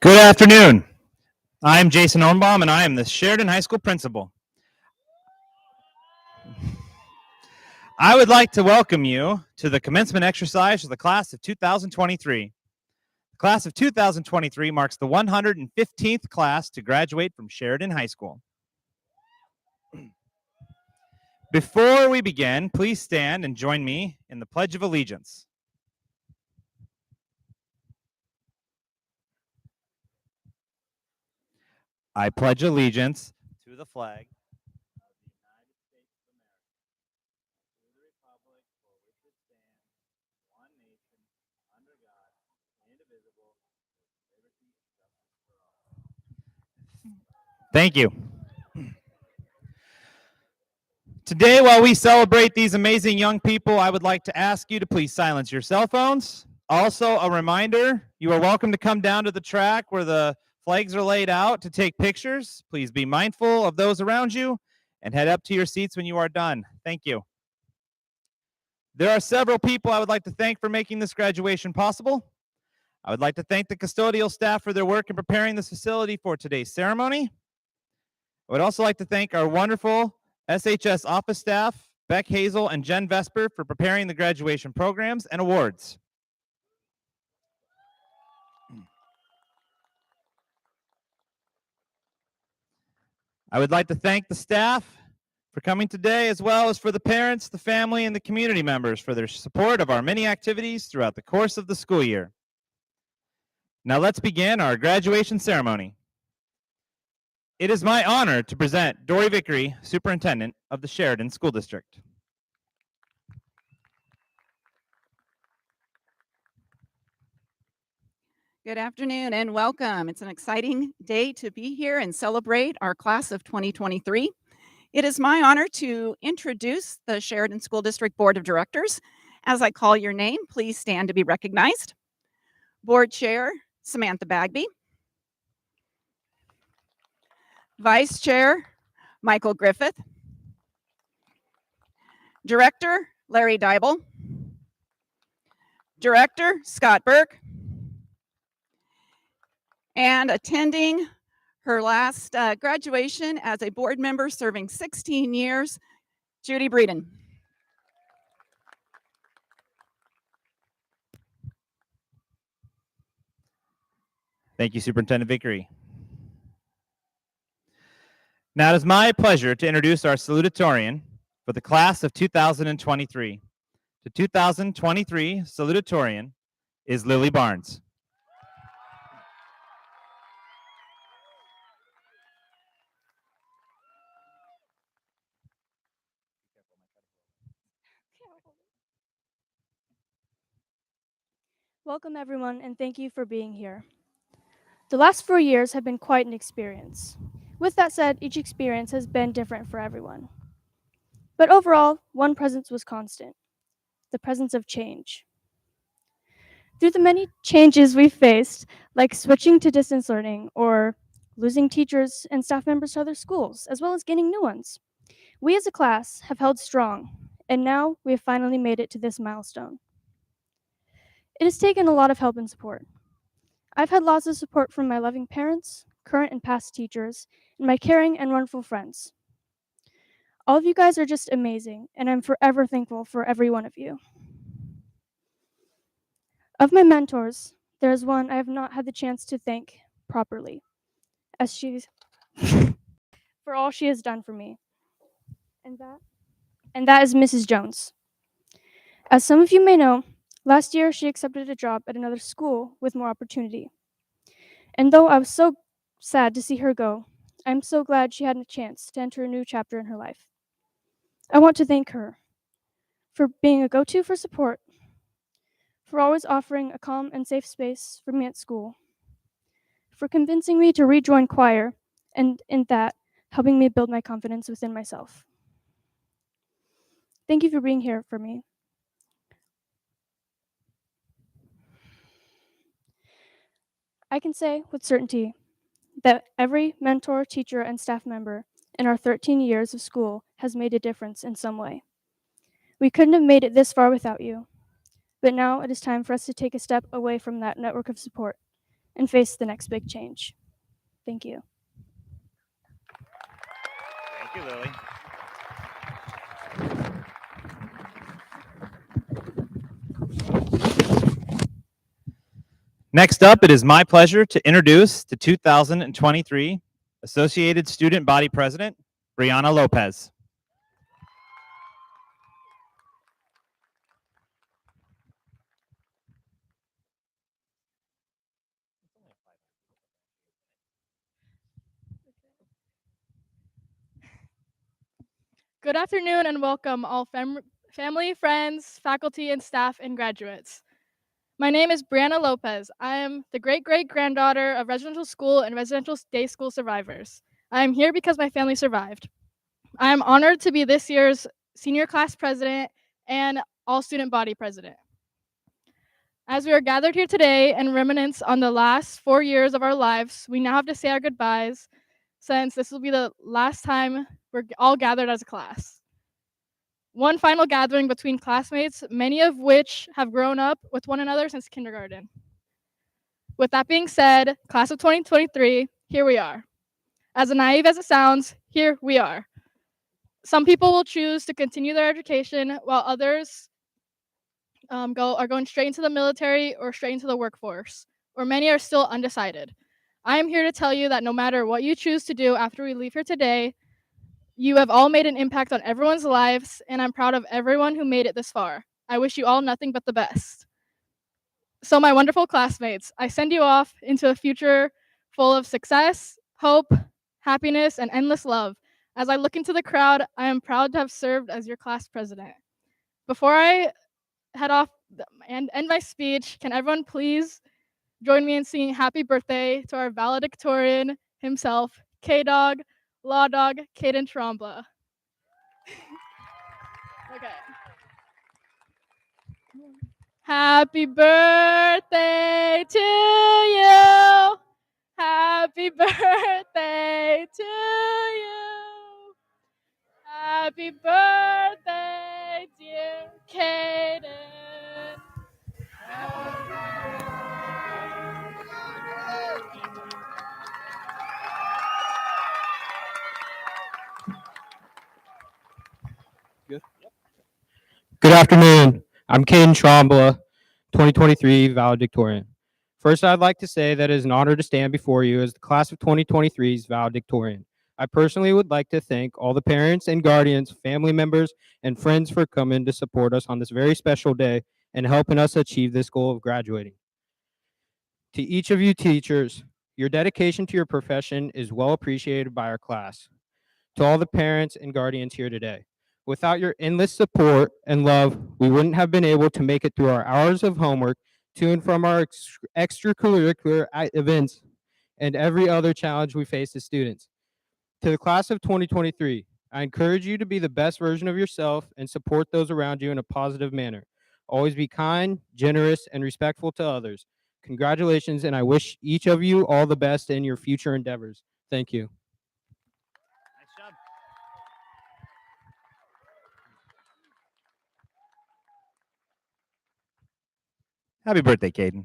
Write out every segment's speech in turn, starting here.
Good afternoon. I'm Jason Ornbaum, and I am the Sheridan High School principal. I would like to welcome you to the commencement exercise of the class of 2023. The class of 2023 marks the 115th class to graduate from Sheridan High School. Before we begin, please stand and join me in the Pledge of Allegiance. I pledge allegiance to the flag of the United States of America, to the republic for which it stands, one nation, under God, indivisible, with liberty and justice for all. Thank you. Today, while we celebrate these amazing young people, I would like to ask you to please silence your cell phones. Also, a reminder, you are welcome to come down to the track where the flags are laid out to take pictures. Please be mindful of those around you and head up to your seats when you are done. Thank you. There are several people I would like to thank for making this graduation possible. I would like to thank the custodial staff for their work in preparing this facility for today's ceremony. I would also like to thank our wonderful SHS office staff, Beck Hazel and Jen Vesper, for preparing the graduation programs and awards. I would like to thank the staff for coming today, as well as for the parents, the family, and the community members for their support of our many activities throughout the course of the school year. Now let's begin our graduation ceremony. It is my honor to present Dory Vickery, Superintendent of the Sheridan School District. Good afternoon and welcome. It's an exciting day to be here and celebrate our class of 2023. It is my honor to introduce the Sheridan School District Board of Directors. As I call your name, please stand to be recognized. Board Chair, Samantha Bagby. Vice Chair, Michael Griffith. Director, Larry Dybel. Director, Scott Burke. And attending her last graduation as a board member serving 16 years, Judy Breeden. Thank you, Superintendent Vickery. Now it is my pleasure to introduce our salutatorian for the class of 2023. The 2023 salutatorian is Lily Barnes. Welcome everyone, and thank you for being here. The last 4 years have been quite an experience. With that said, each experience has been different for everyone. But overall, one presence was constant: the presence of change. Through the many changes we've faced, like switching to distance learning or losing teachers and staff members to other schools, as well as gaining new ones, we as a class have held strong, and now we have finally made it to this milestone. It has taken a lot of help and support. I've had lots of support from my loving parents, current and past teachers, and my caring and wonderful friends. All of you guys are just amazing, and I'm forever thankful for every one of you. Of my mentors, there is one I have not had the chance to thank properly, as she's for all she has done for me. And that is Mrs. Jones. As some of you may know, last year she accepted a job at another school with more opportunity. And though I was so sad to see her go, I'm so glad she had a chance to enter a new chapter in her life. I want to thank her for being a go-to for support, for always offering a calm and safe space for me at school, for convincing me to rejoin choir, and in that, helping me build my confidence within myself. Thank you for being here for me. I can say with certainty that every mentor, teacher, and staff member in our 13 years of school has made a difference in some way. We couldn't have made it this far without you, but now it is time for us to take a step away from that network of support and face the next big change. Thank you. Thank you, Lily. Next up, it is my pleasure to introduce the 2023 Associated Student Body President, Brianna Lopez. Good afternoon and welcome all family, friends, faculty, and staff and graduates. My name is Brianna Lopez. I am the great-great-granddaughter of residential school and residential day school survivors. I am here because my family survived. I am honored to be this year's senior class president and all student body president. As we are gathered here today and reminisce on the last 4 years of our lives, we now have to say our goodbyes since this will be the last time we're all gathered as a class. One final gathering between classmates, many of which have grown up with one another since kindergarten. With that being said, class of 2023, here we are. As naive as it sounds, here we are. Some people will choose to continue their education while others are going straight into the military or straight into the workforce, or many are still undecided. I am here to tell you that no matter what you choose to do after we leave here today, you have all made an impact on everyone's lives, and I'm proud of everyone who made it this far. I wish you all nothing but the best. So, my wonderful classmates, I send you off into a future full of success, hope, happiness, and endless love. As I look into the crowd, I am proud to have served as your class president. Before I head off and end my speech, can everyone please join me in singing happy birthday to our valedictorian himself, K-Dog, Law Dog, Caden Trombla. Okay. Happy birthday to you. Happy birthday to you. Happy birthday, dear Caden. Good afternoon. I'm Caden Trombla, 2023 valedictorian. First, I'd like to say that it is an honor to stand before you as the class of 2023's valedictorian. I personally would like to thank all the parents and guardians, family members, and friends for coming to support us on this very special day and helping us achieve this goal of graduating. To each of you teachers, your dedication to your profession is well appreciated by our class. To all the parents and guardians here today, without your endless support and love, we wouldn't have been able to make it through our hours of homework, to and from our extracurricular events, and every other challenge we face as students. To the class of 2023, I encourage you to be the best version of yourself and support those around you in a positive manner. Always be kind, generous, and respectful to others. Congratulations, and I wish each of you all the best in your future endeavors. Thank you. Nice job. Happy birthday, Caden.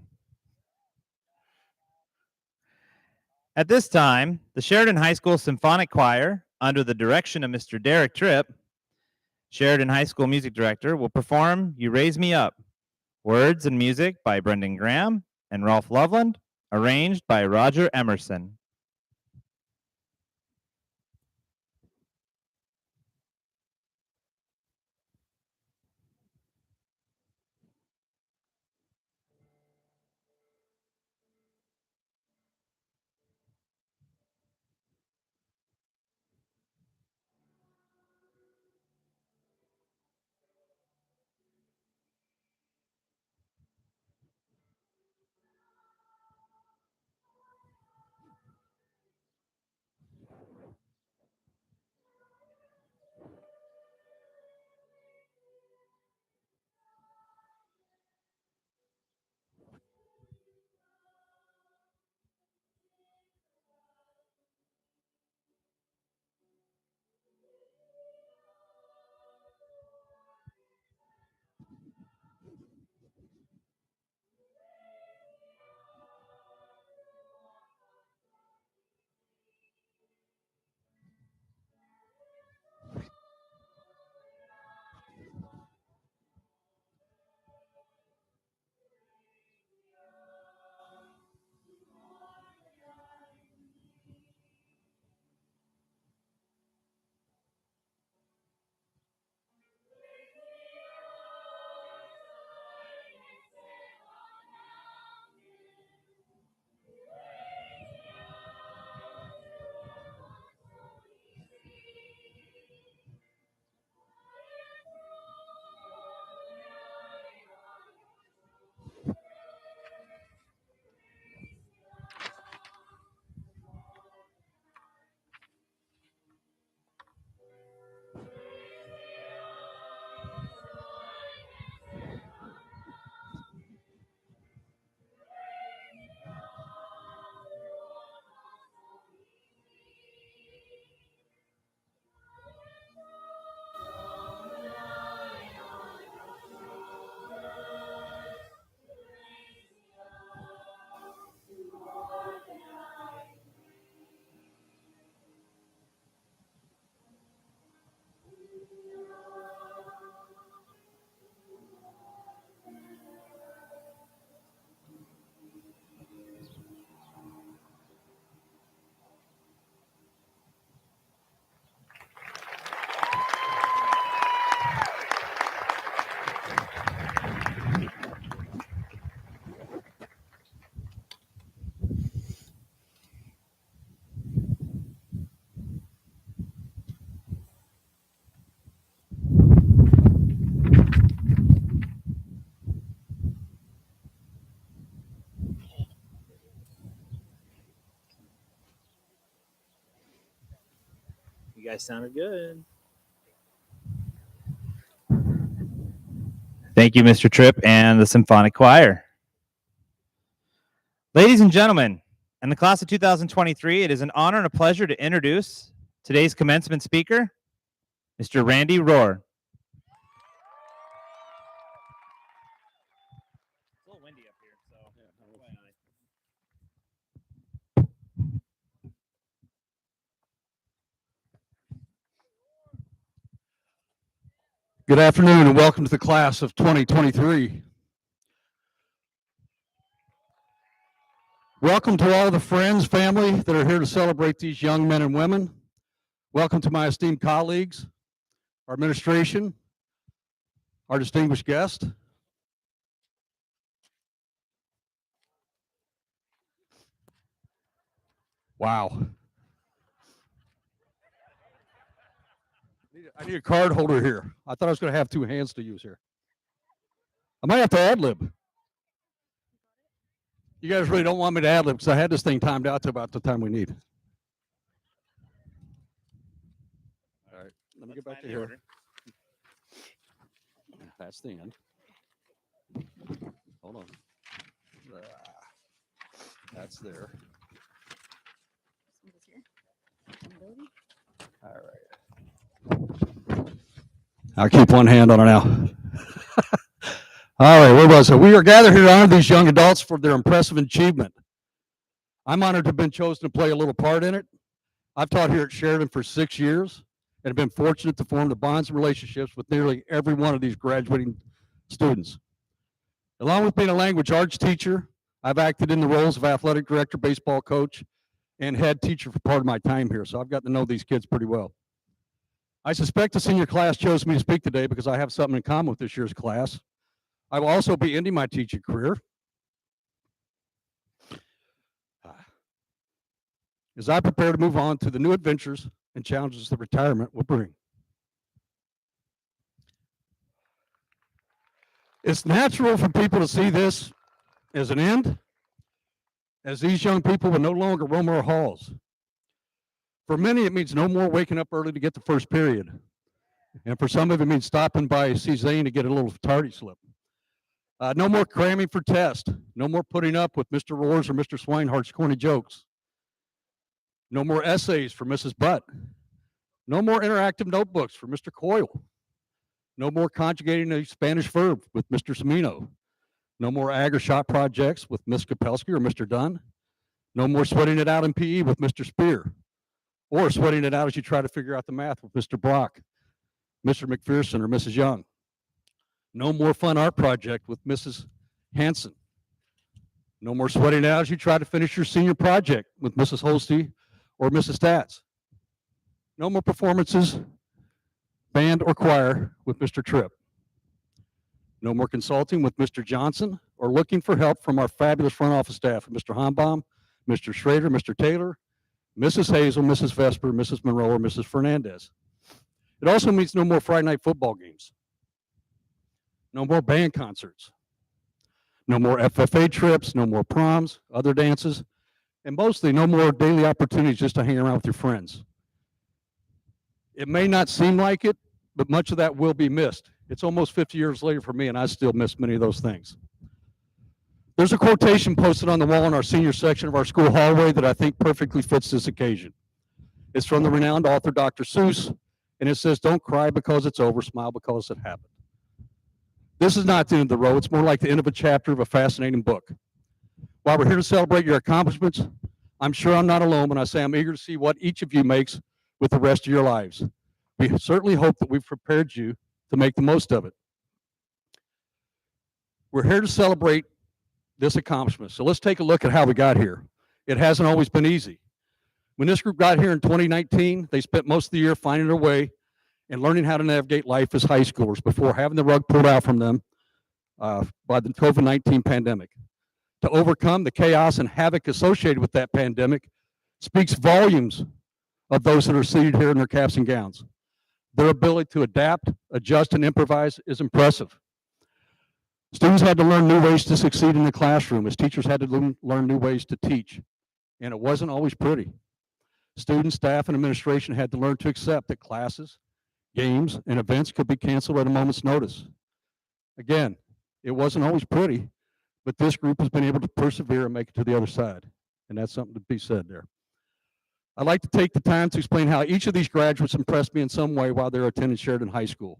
At this time, the Sheridan High School Symphonic Choir, under the direction of Mr. Derek Tripp, Sheridan High School Music Director, will perform You Raise Me Up, words and music by Brendan Graham and Rolf Loveland, arranged by Roger Emerson. guys sounded good. Thank you, Mr. Tripp and the Symphonic Choir. Ladies and gentlemen, in the class of 2023, it is an honor and a pleasure to introduce today's commencement speaker, Mr. Randy Rohr. It's a little windy up here, so Good afternoon and welcome to the class of 2023. Welcome to all the friends, family that are here to celebrate these young men and women. Welcome to my esteemed colleagues, our administration, our distinguished guest. Wow. I need a card holder here. I thought I was going to have two hands to use here. I might have to ad-lib. You guys really don't want me to ad-lib because I had this thing timed out to about the time we need. All right, let me get back to here. That's the end. Hold on. That's there. All right. I'll keep one hand on it now. All right, where was it? We are gathered here to honor these young adults for their impressive achievement. I'm honored to have been chosen to play a little part in it. I've taught here at Sheridan for 6 years and have been fortunate to form the bonds and relationships with nearly every one of these graduating students. Along with being a language arts teacher, I've acted in the roles of athletic director, baseball coach, and head teacher for part of my time here, so I've gotten to know these kids pretty well. I suspect the senior class chose me to speak today because I have something in common with this year's class. I will also be ending my teaching career as I prepare to move on to the new adventures and challenges that retirement will bring. It's natural for people to see this as an end, as these young people will no longer roam our halls. For many, it means no more waking up early to get the first period. And for some of it means stopping by Zane to get a little tardy slip. No more cramming for test. No more putting up with Mr. Rohr's or Mr. Swinehart's corny jokes. No more essays for Mrs. Butt. No more interactive notebooks for Mr. Coyle. No more conjugating a Spanish verb with Mr. Semino. No more ag or shop projects with Ms. Kapelski or Mr. Dunn. No more sweating it out in PE with Mr. Spear, or sweating it out as you try to figure out the math with Mr. Brock, Mr. McPherson, or Mrs. Young. No more fun art project with Mrs. Hanson. No more sweating it out as you try to finish your senior project with Mrs. Holste or Mrs. Stats. No more performances, band or choir with Mr. Tripp. No more consulting with Mr. Johnson or looking for help from our fabulous front office staff, Mr. Hombaum, Mr. Schrader, Mr. Taylor, Mrs. Hazel, Mrs. Vesper, Mrs. Monroe, or Mrs. Fernandez. It also means no more Friday night football games. No more band concerts. No more FFA trips, no more proms, other dances, and mostly no more daily opportunities just to hang around with your friends. It may not seem like it, but much of that will be missed. It's almost 50 years later for me, and I still miss many of those things. There's a quotation posted on the wall in our senior section of our school hallway that I think perfectly fits this occasion. It's from the renowned author, Dr. Seuss, and it says, "Don't cry because it's over, smile because it happened." This is not the end of the road. It's more like the end of a chapter of a fascinating book. While we're here to celebrate your accomplishments, I'm sure I'm not alone when I say I'm eager to see what each of you makes with the rest of your lives. We certainly hope that we've prepared you to make the most of it. We're here to celebrate this accomplishment. So let's take a look at how we got here. It hasn't always been easy. When this group got here in 2019, they spent most of the year finding their way and learning how to navigate life as high schoolers before having the rug pulled out from them by the COVID-19 pandemic. To overcome the chaos and havoc associated with that pandemic speaks volumes of those that are seated here in their caps and gowns. Their ability to adapt, adjust, and improvise is impressive. Students had to learn new ways to succeed in the classroom as teachers had to learn new ways to teach, and it wasn't always pretty. Students, staff, and administration had to learn to accept that classes, games, and events could be canceled at a moment's notice. Again, it wasn't always pretty, but this group has been able to persevere and make it to the other side. And that's something to be said there. I'd like to take the time to explain how each of these graduates impressed me in some way while they were attending Sheridan High School.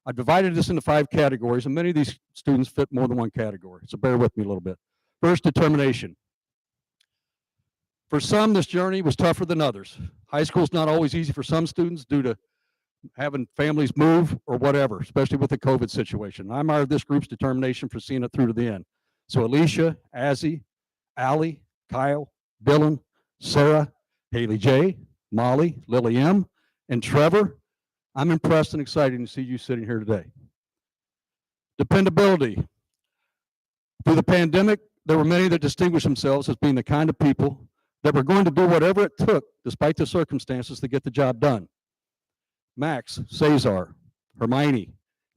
I divided this into 5 categories, and many of these students fit more than one category, so bear with me a little bit. First, determination. For some, this journey was tougher than others. High school is not always easy for some students due to having families move or whatever, especially with the COVID situation. I admire this group's determination for seeing it through to the end. So Alicia, Azzy, Allie, Kyle, Dylan, Sarah, Haley J, Molly, Lily M, and Trevor, I'm impressed and excited to see you sitting here today. Dependability. Through the pandemic, there were many that distinguished themselves as being the kind of people that were going to do whatever it took, despite the circumstances, to get the job done. Max, Cesar, Hermione,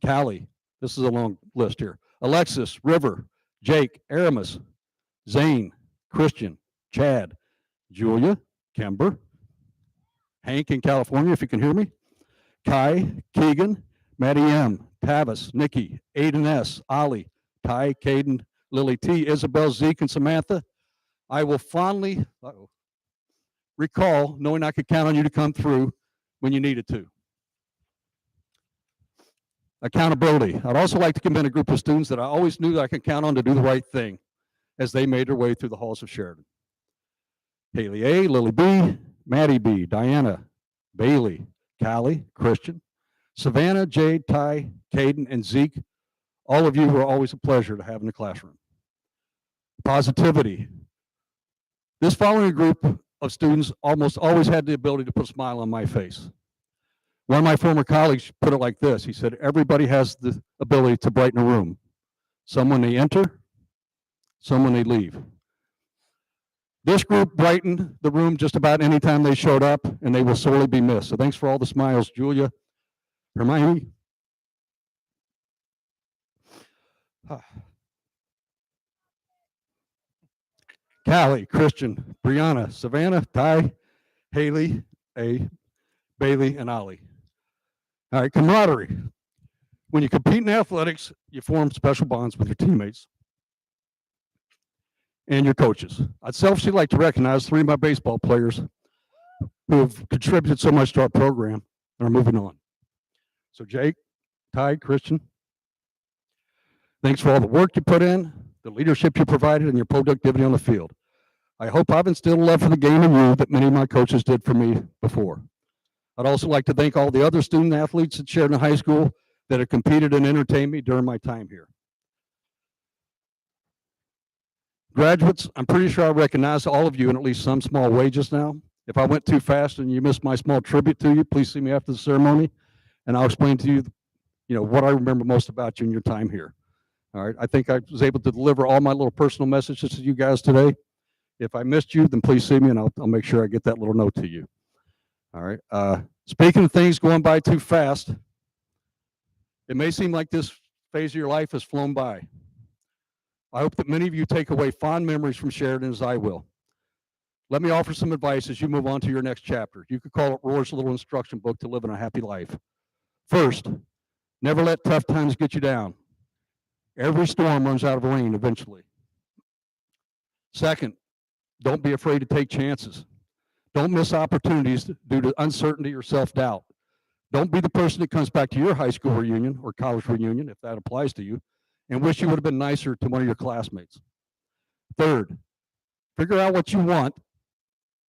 Callie, this is a long list here, Alexis, River, Jake, Aramis, Zane, Christian, Chad, Julia, Kember, Hank in California, if you can hear me, Kai, Keegan, Maddie M, Tavis, Nikki, Aiden S, Ollie, Ty, Caden, Lily T, Isabel, Zeke, and Samantha. I will fondly recall knowing I could count on you to come through when you needed to. Accountability. I'd also like to commend a group of students that I always knew that I could count on to do the right thing as they made their way through the halls of Sheridan. Haley A, Lily B, Maddie B, Diana, Bailey, Callie, Christian, Savannah, Jade, Ty, Caden, and Zeke. All of you were always a pleasure to have in the classroom. Positivity. This following group of students almost always had the ability to put a smile on my face. One of my former colleagues put it like this. He said, everybody has the ability to brighten a room. Some when they enter, some when they leave. This group brightened the room just about any time they showed up, and they will sorely be missed. So thanks for all the smiles, Julia, Hermione. Callie, Christian, Brianna, Savannah, Ty, Haley, A, Bailey, and Ollie. All right, camaraderie. When you compete in athletics, you form special bonds with your teammates and your coaches. I'd selfishly like to recognize 3 of my baseball players who have contributed so much to our program and are moving on. So Jake, Ty, Christian, thanks for all the work you put in, the leadership you provided, and your productivity on the field. I hope I've instilled a love for the game in you that many of my coaches did for me before. I'd also like to thank all the other student athletes at Sheridan High School that have competed and entertained me during my time here. Graduates, I'm pretty sure I recognize all of you in at least some small way just now. If I went too fast and you missed my small tribute to you, please see me after the ceremony, and I'll explain to you, what I remember most about you in your time here. All right, I think I was able to deliver all my little personal messages to you guys today. If I missed you, then please see me, and I'll make sure I get that little note to you. All right. Speaking of things going by too fast, it may seem like this phase of your life has flown by. I hope that many of you take away fond memories from Sheridan as I will. Let me offer some advice as you move on to your next chapter. You could call it Roar's little instruction book to living a happy life. First, never let tough times get you down. Every storm runs out of rain eventually. Second, don't be afraid to take chances. Don't miss opportunities due to uncertainty or self-doubt. Don't be the person that comes back to your high school reunion or college reunion, if that applies to you, and wish you would have been nicer to one of your classmates. Third, figure out what you want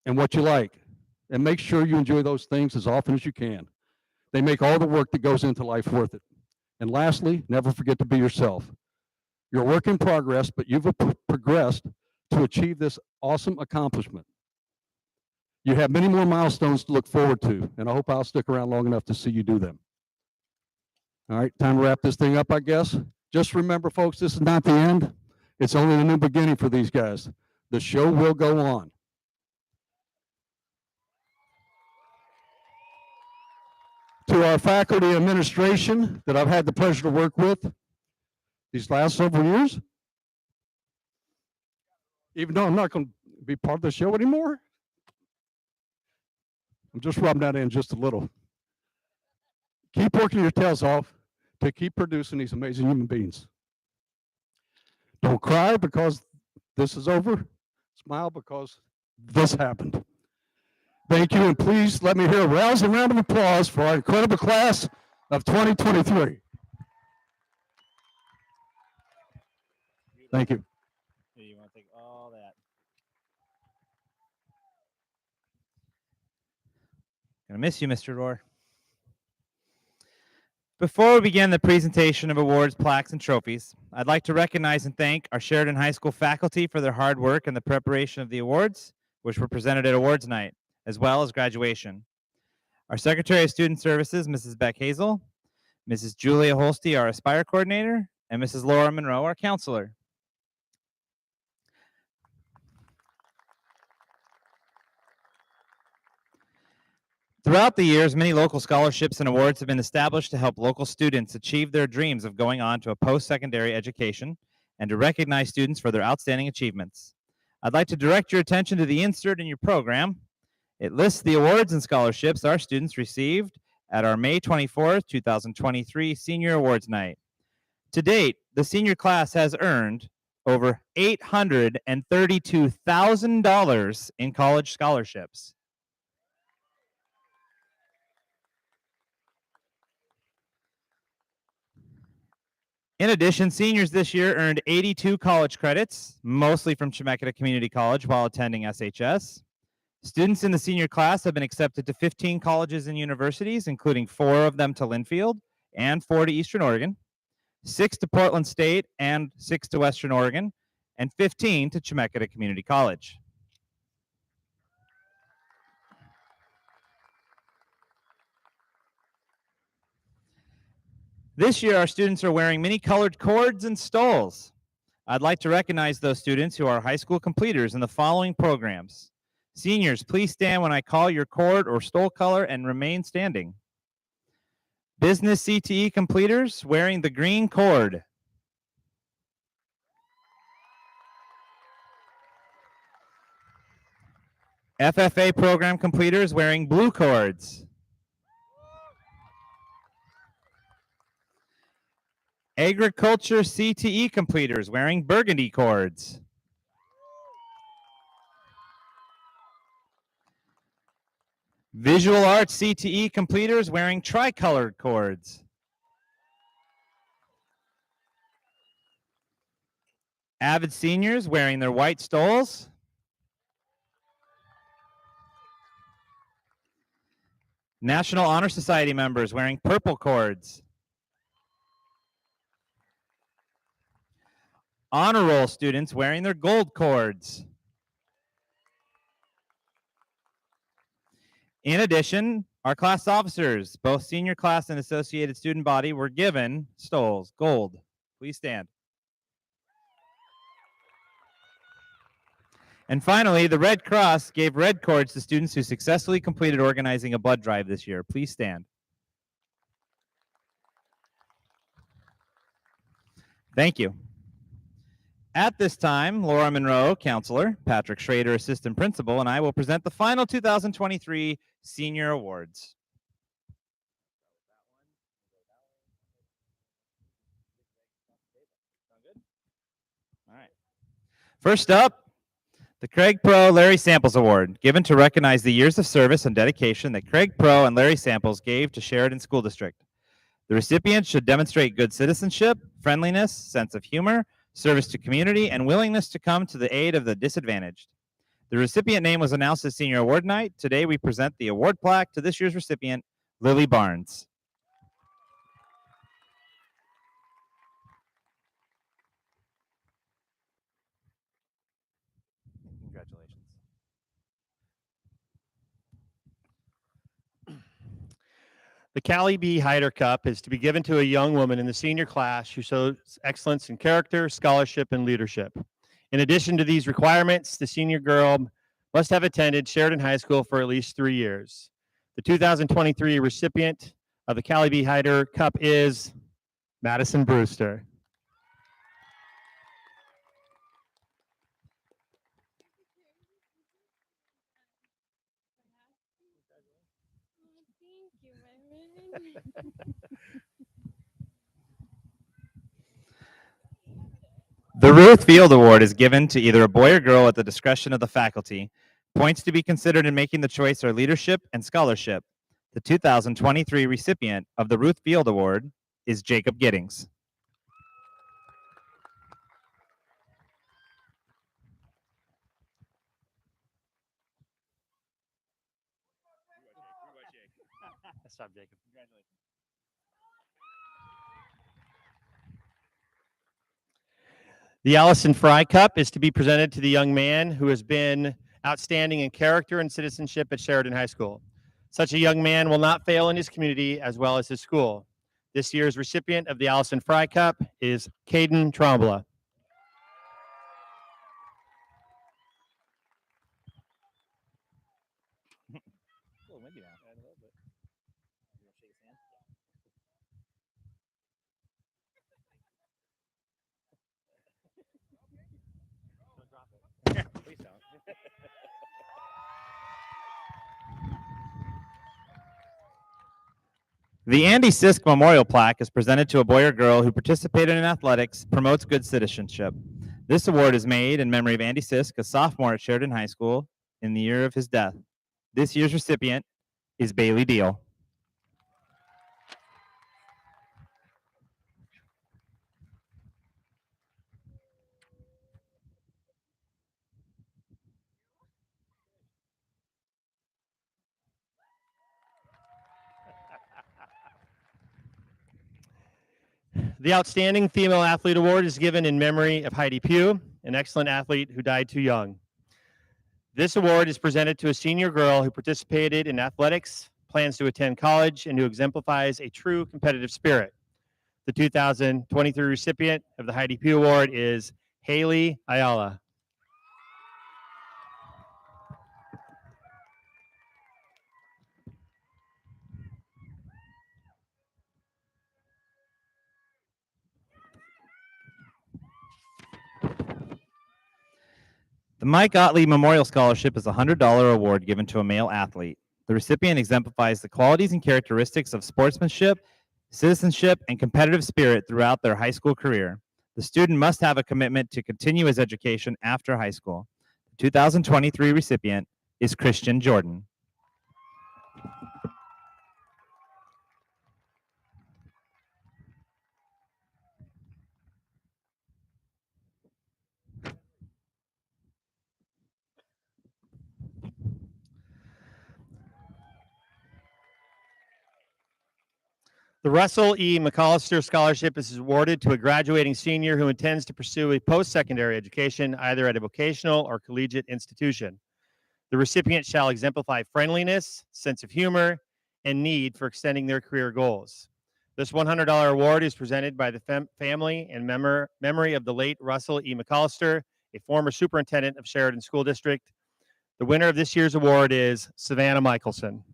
and what you like, and make sure you enjoy those things as often as you can. They make all the work that goes into life worth it. And lastly, never forget to be yourself. You're a work in progress, but you've progressed to achieve this awesome accomplishment. You have many more milestones to look forward to, and I hope I'll stick around long enough to see you do them. All right, time to wrap this thing up, I guess. Just remember, folks, this is not the end. It's only the new beginning for these guys. The show will go on. To our faculty and administration that I've had the pleasure to work with these last several years, even though I'm not going to be part of the show anymore, I'm just rubbing that in just a little. Keep working your tails off to keep producing these amazing human beings. Don't cry because this is over. Smile because this happened. Thank you, and please let me hear a rousing round of applause for our incredible class of 2023. Thank you. Here, you want to take all that. Gonna miss you, Mr. Rohr. Before we begin the presentation of awards, plaques, and trophies, I'd like to recognize and thank our Sheridan High School faculty for their hard work in the preparation of the awards, which were presented at awards night, as well as graduation. Our Secretary of Student Services, Mrs. Beck Hazel, Mrs. Julia Holste, our Aspire Coordinator, and Mrs. Laura Monroe, our Counselor. Throughout the years, many local scholarships and awards have been established to help local students achieve their dreams of going on to a post-secondary education and to recognize students for their outstanding achievements. I'd like to direct your attention to the insert in your program. It lists the awards and scholarships our students received at our May 24th, 2023 Senior Awards Night. To date, the senior class has earned over $832,000 in college scholarships. In addition, seniors this year earned 82 college credits, mostly from Chemeketa Community College while attending SHS. Students in the senior class have been accepted to 15 colleges and universities, including 4 of them to Linfield and 4 to Eastern Oregon, 6 to Portland State and 6 to Western Oregon, and 15 to Chemeketa Community College. This year, our students are wearing many colored cords and stoles. I'd like to recognize those students who are high school completers in the following programs. Seniors, please stand when I call your cord or stole color and remain standing. Business CTE completers wearing the green cord. FFA program completers wearing blue cords. Agriculture CTE completers wearing burgundy cords. Visual arts CTE completers wearing tricolored cords. Avid seniors wearing their white stoles. National Honor Society members wearing purple cords. Honor Roll students wearing their gold cords. In addition, our class officers, both senior class and associated student body, were given stoles, gold. Please stand. And finally, the Red Cross gave red cords to students who successfully completed organizing a blood drive this year. Please stand. Thank you. At this time, Laura Monroe, counselor, Patrick Schrader, assistant principal, and I will present the final 2023 senior awards. All right. First up, the Craig Pro Larry Samples Award, given to recognize the years of service and dedication that Craig Pro and Larry Samples gave to Sheridan School District. The recipient should demonstrate good citizenship, friendliness, sense of humor, service to community, and willingness to come to the aid of the disadvantaged. The recipient name was announced at Senior Award Night. Today, we present the award plaque to this year's recipient, Lily Barnes. Congratulations. The Callie B. Hyder Cup is to be given to a young woman in the senior class who shows excellence in character, scholarship, and leadership. In addition to these requirements, the senior girl must have attended Sheridan High School for at least 3 years. The 2023 recipient of the Callie B. Hyder Cup is Madison Brewster. The Ruth Field Award is given to either a boy or girl at the discretion of the faculty. Points to be considered in making the choice are leadership and scholarship. The 2023 recipient of the Ruth Field Award is Jacob Giddings. Stop, Jacob. The Allison Fry Cup is to be presented to the young man who has been outstanding in character and citizenship at Sheridan High School. Such a young man will not fail in his community as well as his school. This year's recipient of the Allison Fry Cup is Caden Trombley. Please don't. The Andy Sisk Memorial Plaque is presented to a boy or girl who participated in athletics, promotes good citizenship. This award is made in memory of Andy Sisk, a sophomore at Sheridan High School, in the year of his death. This year's recipient is Bailey Deal. The Outstanding Female Athlete Award is given in memory of Heidi Pugh, an excellent athlete who died too young. This award is presented to a senior girl who participated in athletics, plans to attend college, and who exemplifies a true competitive spirit. The 2023 recipient of the Heidi Pugh Award is Haley Ayala. The Mike Otley Memorial Scholarship is a $100 award given to a male athlete. The recipient exemplifies the qualities and characteristics of sportsmanship, citizenship, and competitive spirit throughout their high school career. The student must have a commitment to continue his education after high school. The 2023 recipient is Christian Jordan. The Russell E. McAllister Scholarship is awarded to a graduating senior who intends to pursue a post-secondary education either at a vocational or collegiate institution. The recipient shall exemplify friendliness, sense of humor, and need for extending their career goals. This $100 award is presented by the family in memory of the late Russell E. McAllister, a former superintendent of Sheridan School District. The winner of this year's award is Savannah Michelson.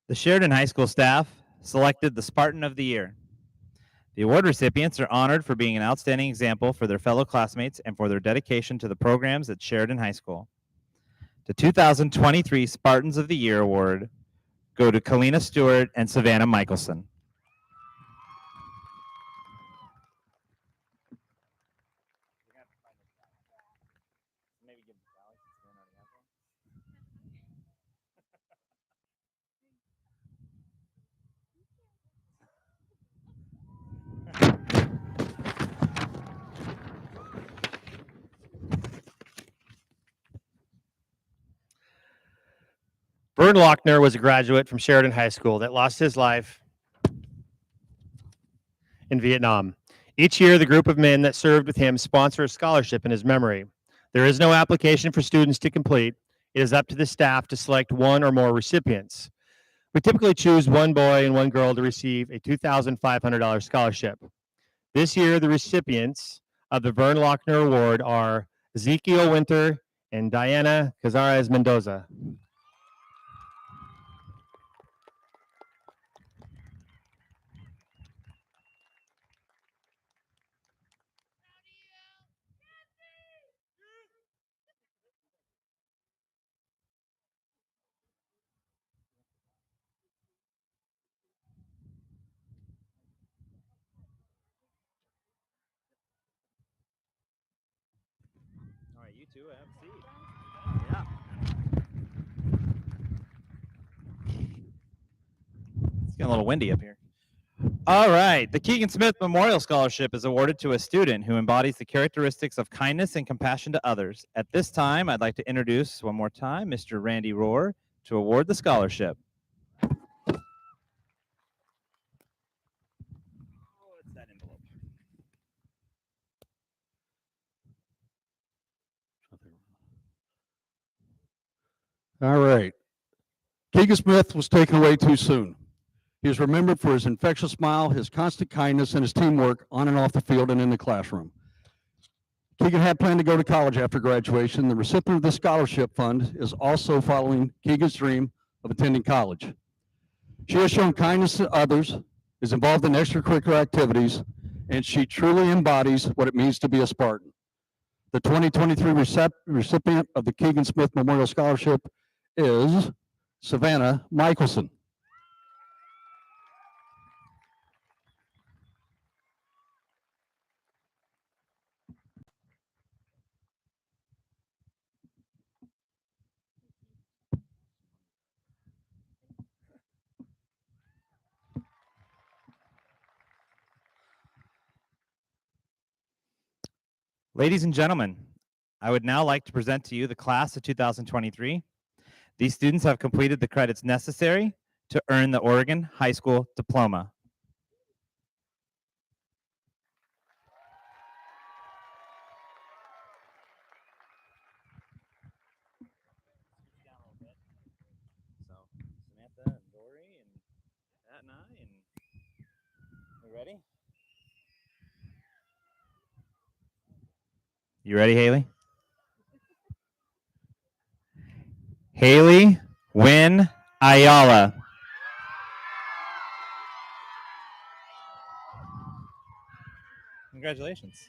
The Sheridan High School staff selected the Spartan of the Year. The award recipients are honored for being an outstanding example for their fellow classmates and for their dedication to the programs at Sheridan High School. The 2023 Spartans of the Year award go to Kalina Stewart and Savannah Michelson. Vern Lochner was a graduate from Sheridan High School that lost his life in Vietnam. Each year, the group of men that served with him sponsor a scholarship in his memory. There is no application for students to complete. It is up to the staff to select one or more recipients. We typically choose one boy and one girl to receive a $2,500 scholarship. This year, the recipients of the Vern Lochner Award are Ezekiel Winter and Diana Cazares Mendoza. All right, you two have a seat. Yeah. It's getting a little windy up here. All right. The Keegan Smith Memorial Scholarship is awarded to a student who embodies the characteristics of kindness and compassion to others. At this time, I'd like to introduce one more time Mr. Randy Rohr to award the scholarship. What's that envelope? All right. Keegan Smith was taken away too soon. He is remembered for his infectious smile, his constant kindness, and his teamwork on and off the field and in the classroom. Keegan had planned to go to college after graduation. The recipient of the scholarship fund is also following Keegan's dream of attending college. She has shown kindness to others, is involved in extracurricular activities, and she truly embodies what it means to be a Spartan. The 2023 recipient of the Keegan Smith Memorial Scholarship is Savannah Michelson. Ladies and gentlemen, I would now like to present to you the class of 2023. These students have completed the credits necessary to earn the Oregon High School Diploma. So, Samantha and Dory and Pat and I, and you ready? You ready, Haley? Haley Wynn Ayala. Congratulations.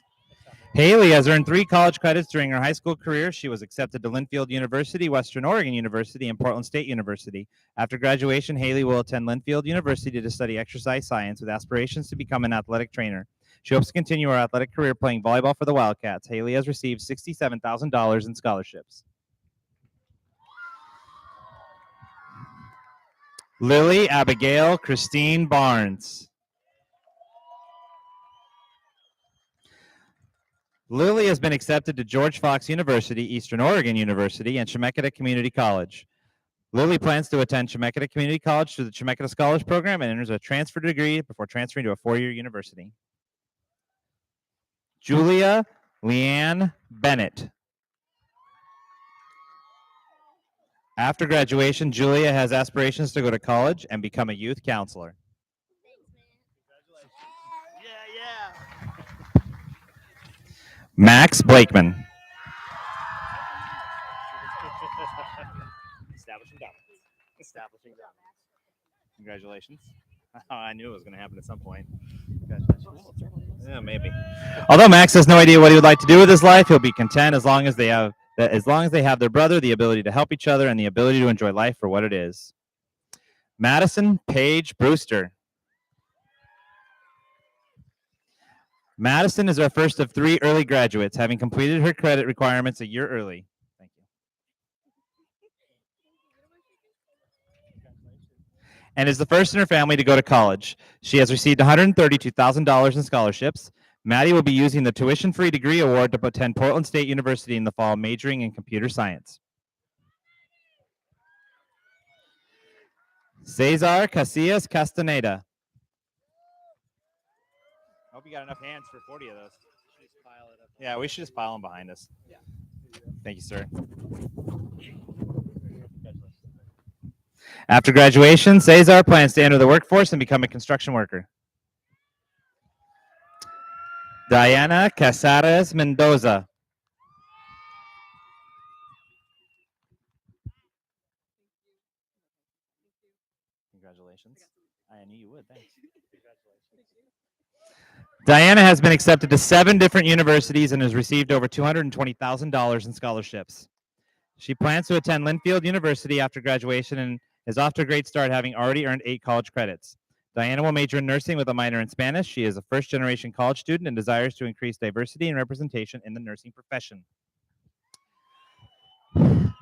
Haley has earned 3 college credits during her high school career. She was accepted to Linfield University, Western Oregon University, and Portland State University. After graduation, Haley will attend Linfield University to study exercise science with aspirations to become an athletic trainer. She hopes to continue her athletic career playing volleyball for the Wildcats. Haley has received $67,000 in scholarships. Lily Abigail Christine Barnes. Lily has been accepted to George Fox University, Eastern Oregon University, and Chemeketa Community College. Lily plans to attend Chemeketa Community College through the Chemeketa Scholars Program and enters a transfer degree before transferring to a 4-year university. Julia Leanne Bennett. After graduation, Julia has aspirations to go to college and become a youth counselor. Max Blakeman. Establishing dominance. Establishing dominance. Congratulations. I knew it was going to happen at some point. Congratulations. Yeah, maybe. Although Max has no idea what he would like to do with his life, he'll be content as long as they have their brother, the ability to help each other, and the ability to enjoy life for what it is. Madison Paige Brewster. Madison is our first of 3 early graduates, having completed her credit requirements a year early. Thank you. And is the first in her family to go to college. She has received $132,000 in scholarships. Maddie will be using the tuition-free degree award to attend Portland State University in the fall, majoring in computer science. Cesar Casillas Castaneda. I hope you got enough hands for 40 of those. Yeah, we should just pile them behind us. Yeah. Thank you, sir. After graduation, Cesar plans to enter the workforce and become a construction worker. Diana Casares Mendoza. Congratulations. I knew you would. Thanks. Diana has been accepted to 7 different universities and has received over $220,000 in scholarships. She plans to attend Linfield University after graduation and is off to a great start, having already earned 8 college credits. Diana will major in nursing with a minor in Spanish. She is a first-generation college student and desires to increase diversity and representation in the nursing profession.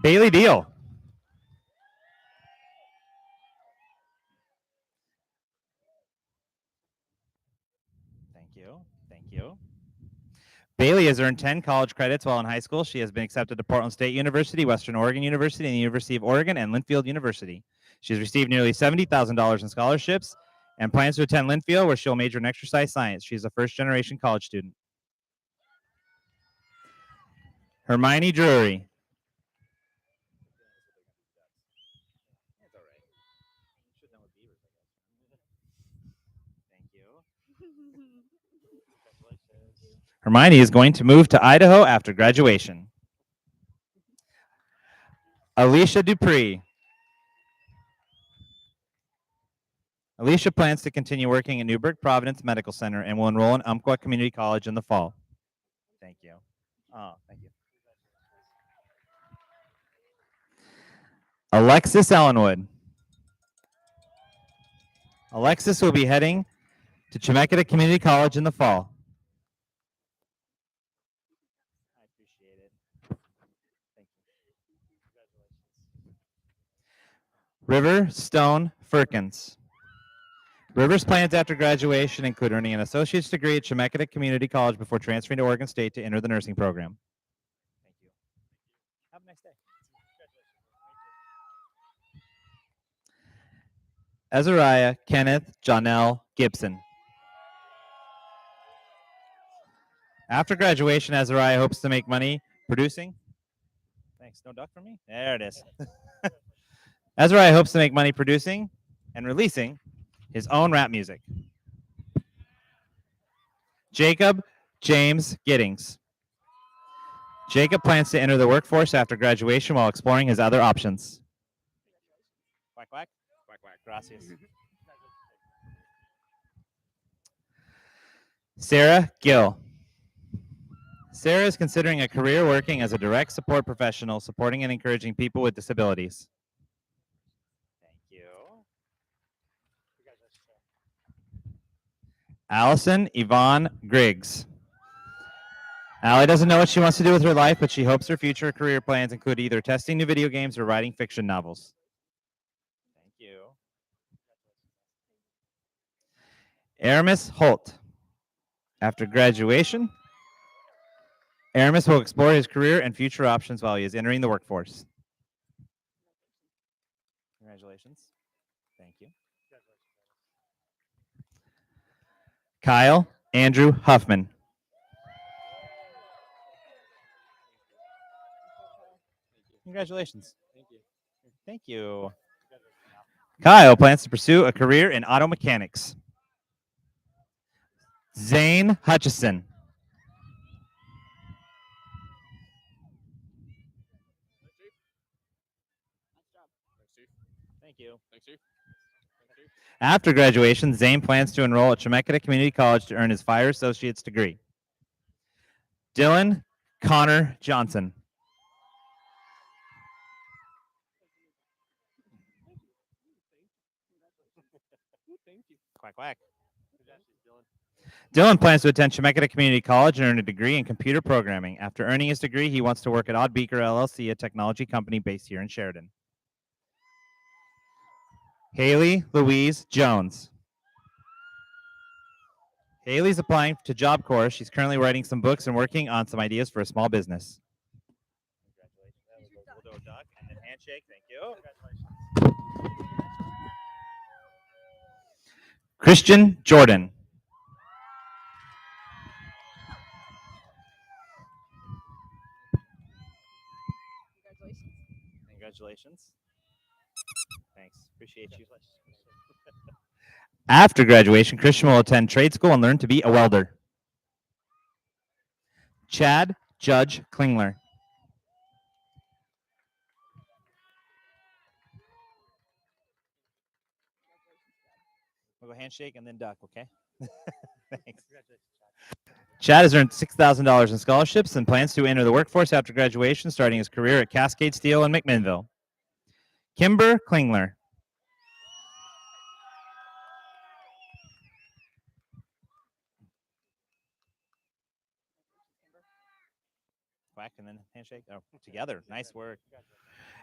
Bailey Deal. Thank you. Thank you. Bailey has earned 10 college credits while in high school. She has been accepted to Portland State University, Western Oregon University, and the University of Oregon, and Linfield University. She has received nearly $70,000 in scholarships and plans to attend Linfield, where she'll major in exercise science. She is a first-generation college student. Hermione Drury. Thank you. Hermione is going to move to Idaho after graduation. Alicia Dupree. Alicia plans to continue working at Newburgh Providence Medical Center and will enroll in Umpqua Community College in the fall. Thank you. Oh, thank you. Alexis Ellenwood. Alexis will be heading to Chemeketa Community College in the fall. I appreciate it. Thank you. River Stone Firkins. River's plans after graduation include earning an associate's degree at Chemeketa Community College before transferring to Oregon State to enter the nursing program. Thank you. Have a nice day. Azariah Kenneth Jonell Gibson. After graduation, Azariah hopes to make money producing. Thanks. No duck for me? There it is. Azariah hopes to make money producing and releasing his own rap music. Jacob James Giddings. Jacob plans to enter the workforce after graduation while exploring his other options. Quack, quack. Quack, quack. Gracias. Sarah Gill. Sarah is considering a career working as a direct support professional, supporting and encouraging people with disabilities. Thank you. Allison Yvonne Griggs. Allie doesn't know what she wants to do with her life, but she hopes her future career plans include either testing new video games or writing fiction novels. Thank you. Aramis Holt. After graduation, Aramis will explore his career and future options while he is entering the workforce. Congratulations. Thank you. Kyle Andrew Huffman. Congratulations. Thank you. Thank you. Kyle plans to pursue a career in auto mechanics. Zane Hutchison. Thank you. After graduation, Zane plans to enroll at Chemeketa Community College to earn his fire associate's degree. Dylan Connor Johnson. Quack, quack. Dylan plans to attend Chemeketa Community College and earn a degree in computer programming. After earning his degree, he wants to work at Odd Beaker LLC, a technology company based here in Sheridan. Haley Louise Jones. Haley's applying to Job Corps. She's currently writing some books and working on some ideas for a small business. Congratulations. We'll do a duck and then handshake. Thank you. Christian Jordan. Congratulations. Thanks. Appreciate you. After graduation, Christian will attend trade school and learn to be a welder. Chad Judge Klingler. We'll go handshake and then duck, okay? Thanks. Chad has earned $6,000 in scholarships and plans to enter the workforce after graduation, starting his career at Cascade Steel in McMinnville. Kimber Klingler. Quack and then handshake. Oh, together. Nice work.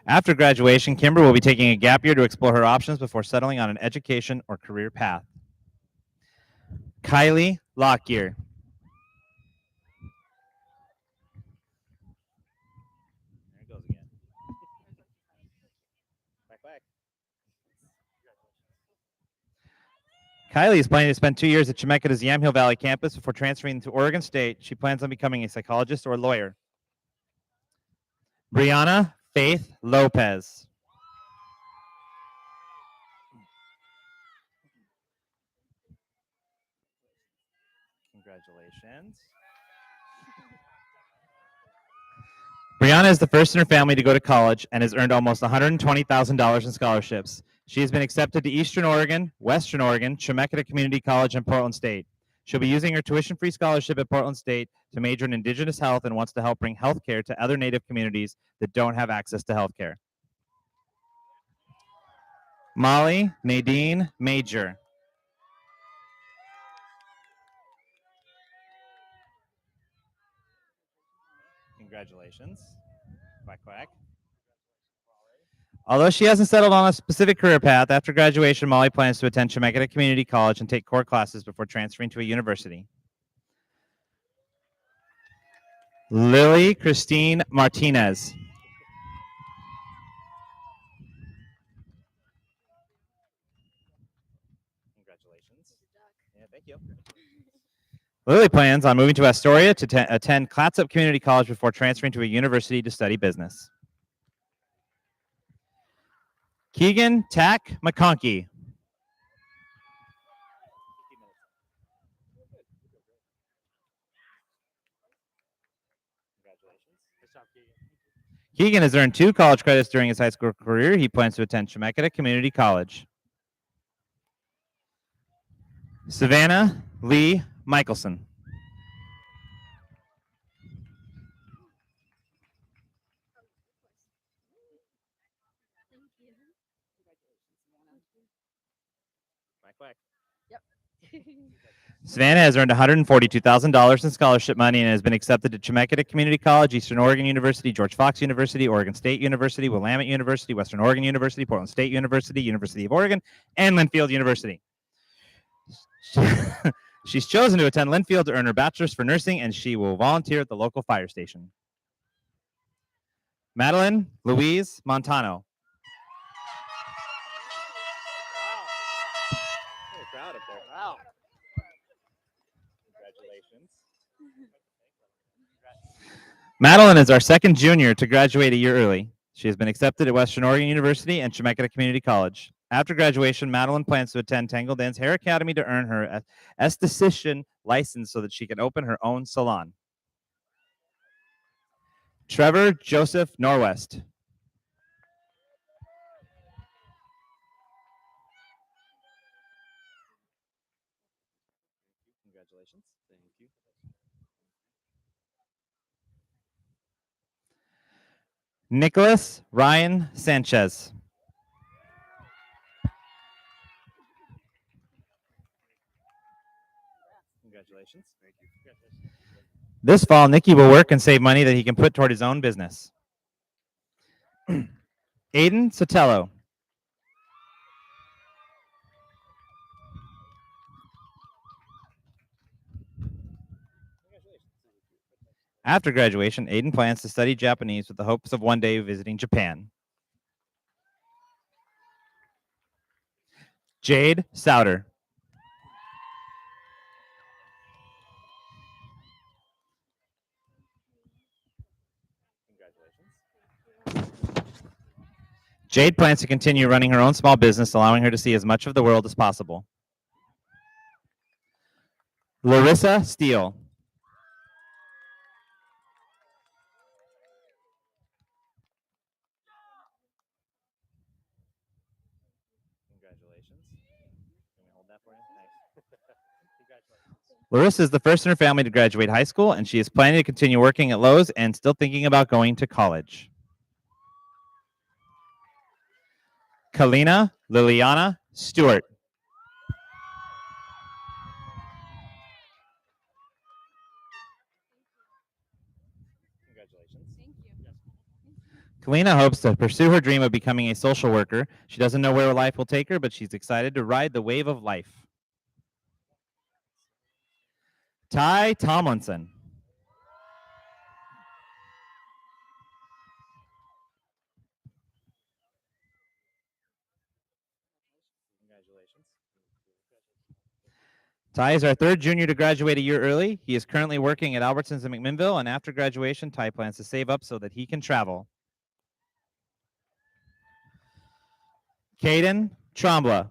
After graduation, Kimber will be taking a gap year to explore her options before settling on an education or career path. Kylie Lockyear. There it goes again. Quack, quack. Kylie is planning to spend 2 years at Chemeketa's Yamhill Valley campus before transferring to Oregon State. She plans on becoming a psychologist or a lawyer. Brianna Faith Lopez. Congratulations. Brianna is the first in her family to go to college and has earned almost $120,000 in scholarships. She has been accepted to Eastern Oregon, Western Oregon, Chemeketa Community College, and Portland State. She'll be using her tuition-free scholarship at Portland State to major in Indigenous health and wants to help bring healthcare to other Native communities that don't have access to healthcare. Molly Nadine Major. Congratulations. Quack, quack. Although she hasn't settled on a specific career path, after graduation, Molly plans to attend Chemeketa Community College and take core classes before transferring to a university. Lily Christine Martinez. Congratulations. Yeah, thank you. Lily plans on moving to Astoria to attend Clatsop Community College before transferring to a university to study business. Keegan Tack McConkey. Keegan has earned 2 college credits during his high school career. He plans to attend Chemeketa Community College. Savannah Lee Michelson. Quack, quack. Yep. Savannah has earned $142,000 in scholarship money and has been accepted to Chemeketa Community College, Eastern Oregon University, George Fox University, Oregon State University, Willamette University, Western Oregon University, Portland State University, University of Oregon, and Linfield University. She's chosen to attend Linfield to earn her bachelor's for nursing, and she will volunteer at the local fire station. Madeline Louise Montano. Wow. Congratulations. Madeline is our second junior to graduate a year early. She has been accepted at Western Oregon University and Chemeketa Community College. After graduation, Madeline plans to attend Tangle Dance Hair Academy to earn her esthetician license so that she can open her own salon. Trevor Joseph Norwest. Congratulations. Thank you. Nicholas Ryan Sanchez. Congratulations. Thank you. This fall, Nicky will work and save money that he can put toward his own business. Aiden Sotelo. After graduation, Aiden plans to study Japanese with the hopes of one day visiting Japan. Jade Souter. Jade plans to continue running her own small business, allowing her to see as much of the world as possible. Larissa Steele. Congratulations. Can we hold that for you? Thanks. Larissa is the first in her family to graduate high school, and she is planning to continue working at Lowe's and still thinking about going to college. Kalina Liliana Stewart. Congratulations. Thank you. Kalina hopes to pursue her dream of becoming a social worker. She doesn't know where life will take her, but she's excited to ride the wave of life. Ty Tomlinson. Congratulations. Ty is our third junior to graduate a year early. He is currently working at Albertsons in McMinnville, and after graduation, Ty plans to save up so that he can travel. Caden Trombla.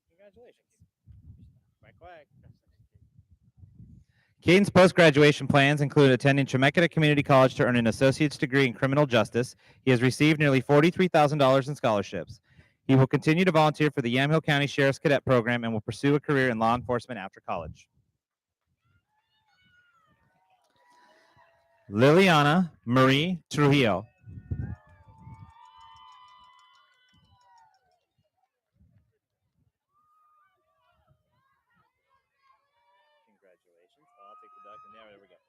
Congratulations. Quack, quack. Caden's post-graduation plans include attending Chemeketa Community College to earn an associate's degree in criminal justice. He has received nearly $43,000 in scholarships. He will continue to volunteer for the Yamhill County Sheriff's Cadet Program and will pursue a career in law enforcement after college. Liliana Marie Trujillo. Congratulations. I'll take the duck, and there we go.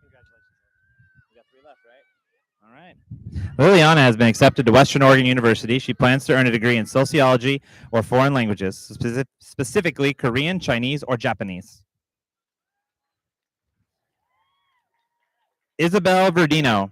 Congratulations. We got 3 left, right? All right. Liliana has been accepted to Western Oregon University. She plans to earn a degree in sociology or foreign languages, specifically Korean, Chinese, or Japanese. Isabel Verdino.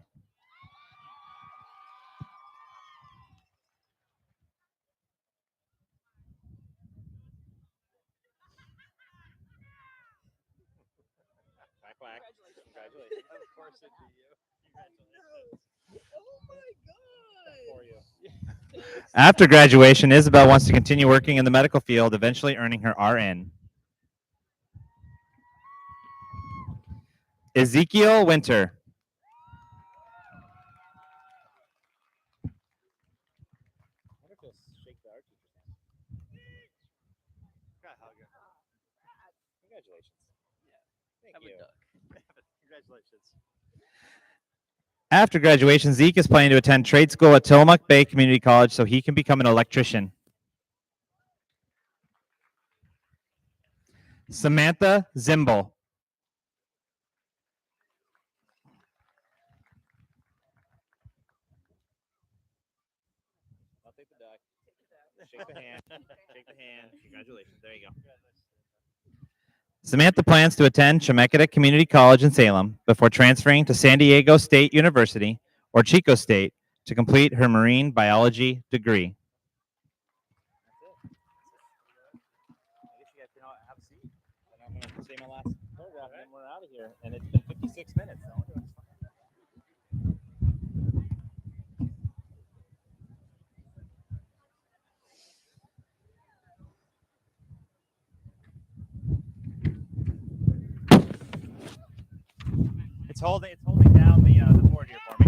Quack, quack. Congratulations. Of course it'd be you. Congratulations. Oh my God. For you. After graduation, Isabel wants to continue working in the medical field, eventually earning her RN. Ezekiel Winter. Congratulations. Thank you. Congratulations. After graduation, Zeke is planning to attend trade school at Tillamook Bay Community College so he can become an electrician. Samantha Zimble. I'll take the duck. Shake the hand. Shake the hand. Congratulations. There you go. Samantha plans to attend Chemeketa Community College in Salem before transferring to San Diego State University or Chico State to complete her marine biology degree. Have a seat. I'm going to say my last paragraph and then we're out of here. And it's been 56 minutes. It's holding down the board here for me.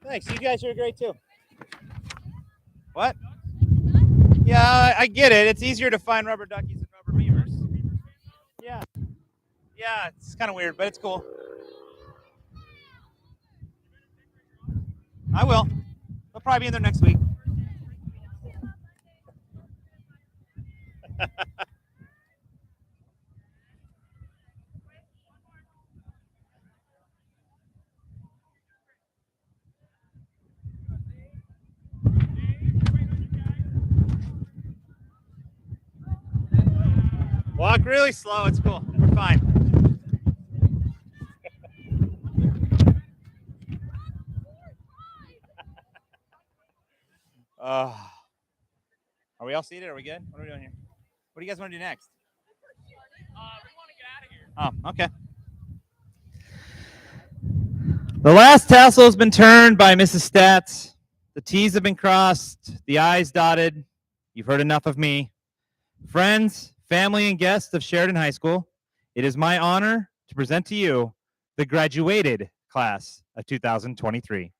Thanks. You guys are great too. What? Yeah, I get it. It's easier to find rubber duckies than rubber beavers. Yeah. Yeah, it's kind of weird, but it's cool. I will. They'll probably be in there next week. Walk really slow. It's cool. We're fine. Are we all seated? Are we good? What are we doing here? What do you guys want to do next? We want to get out of here. Oh, okay. The last tassel has been turned by Mrs. Stats. The T's have been crossed, the I's dotted. You've heard enough of me. Friends, family, and guests of Sheridan High School, it is my honor to present to you the graduated class of 2023.